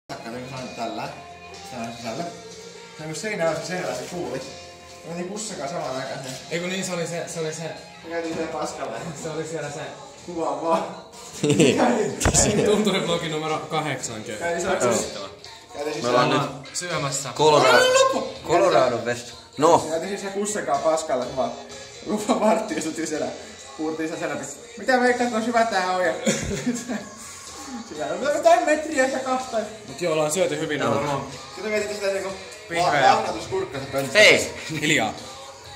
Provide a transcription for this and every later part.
Katsoin, kun sain tällä. Täällä sisällä. Se on seinä se kuuli. Mä menin pussakaan samaan aikaan sen. Eiku niin, se oli se. Mä käytiin siellä paskalle. Se oli siellä se. Kuvaa vaan. Tunturivlogi numero 8. Käytiin Me ollaan nyt syömässä. Coloradon vessa. No! Käytiin siis siellä kussakaan paskalle. Mä vaan vartti istuttiin siellä. Puhuttiin siellä selvästi. Mitä veikkaat, kun syvä tää on? Ja sillä on jotain metriä ja kahta. Mut joo, ollaan syöty hyvin varmaan. Sitten mietitte sitä niinku Vihreä. lahnatuskurkkansa pönttössä. Hei! Hiljaa.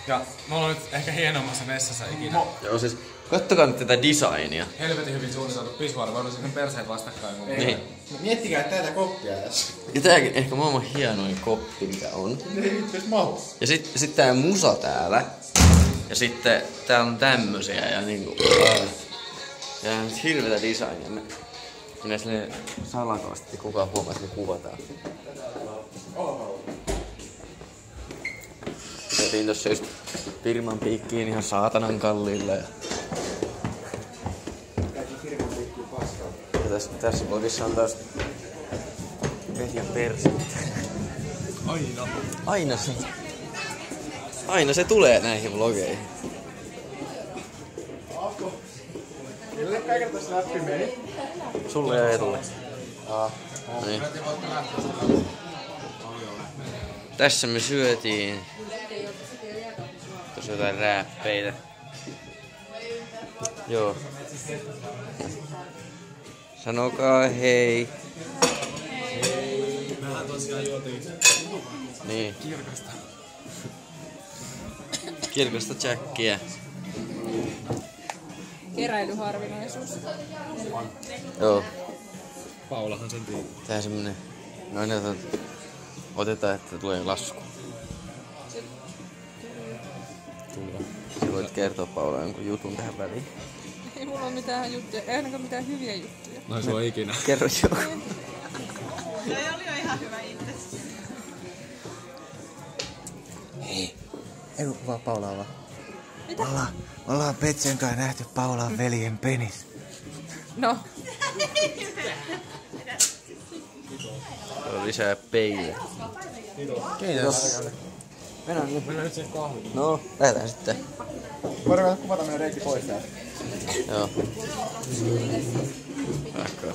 Ja me ollaan nyt ehkä hienommassa vessassa ikinä. Joo siis, kattokaa nyt tätä designia. Helvetin hyvin suunniteltu pisuaari, voidaan sen perseet vastakkain. Niin. Miettikää tätä koppia tässä. Ja tääkin ehkä maailman hienoin koppi mikä on. Ne ei vittu edes mahu. Ja sit tää musa täällä. Ja sitten täällä on tämmösiä ja niinku... Ja on nyt hirvetä designia. Minä silleen salakaasti kukaan huomaa, että me kuvataan. Otin tossa just firman piikkiin ihan saatanan kalliilla ja... Ja tässä vlogissa on taas Petjan persit. Aina se tulee näihin vlogeihin. Mille kaiken tässä läpi meni? Sulle ja Etulle. Niin. Tässä me syötiin. Tuossa jotain rääppeitä. Joo. Sanokaa hei. Mehän tosiaan juotiin Niin. kirkasta. Kirkasta jackia. Keräilyharvinaisuus. Joo. Paulahan sen tiedä. Tää semmonen... No otetaan, että tulee lasku. Tulee. Sä voit kertoa Paula jonkun jutun tähän väliin. Ei mulla oo mitään juttuja, ei ainakaan mitään hyviä juttuja. No ei sulla ikinä. Kerro joku. Se oli jo ihan hyvä itse. Hei. Ei kuvaa Paulaa vaan. Mitä? Ollaan Petsen kanssa nähty Paulan veljen penis. No. Täällä on lisää peilejä. Kiitos. Mennään nyt. Mennään nyt siihen kahviin. No, lähdetään sitten. Voidaan kuvata meidän reitti pois täältä. Joo. Vaikka.